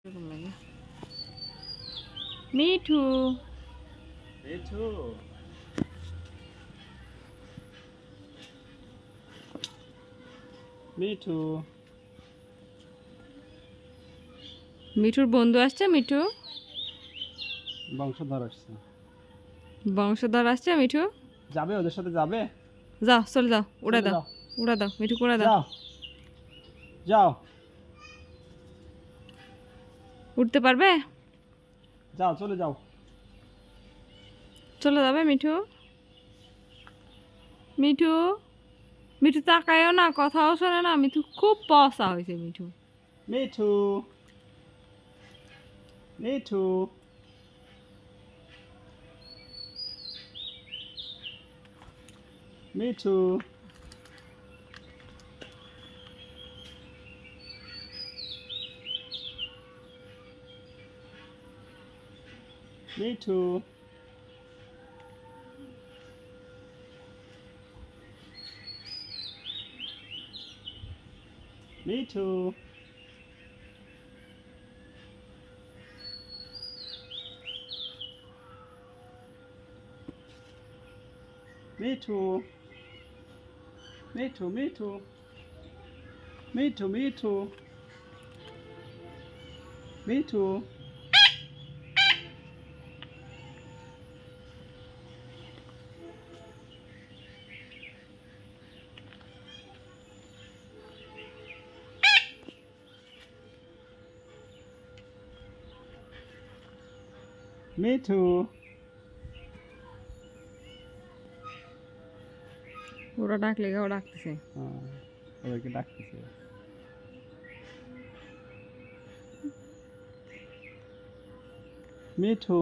এরকম লাগে মিঠু লিচু মিঠু মিঠুর বন্ধু আসছে মিঠু বংশধর আসছে বংশধর আসছে মিঠু যাবে ওদের সাথে যাবে যাও চলে যাও উড়ে চলে দাও যাও। উড়ে দাও মিঠু উড়ে দাও যাও যাও উঠতে পারবে যাও চলে যাও চলে যাবে মিঠু মিঠু মিঠু তাকায়ও না কথাও শোনে না মিঠু খুব পসা হয়েছে মিঠু মিঠু মিঠু মিঠু মিঠু মিঠু মিঠু মিঠু মিঠু মিঠু মিঠু মিঠু মিঠু ওরা ডাকলে ও ডাকতেছে ওদেরকে ডাকতেছে মিঠু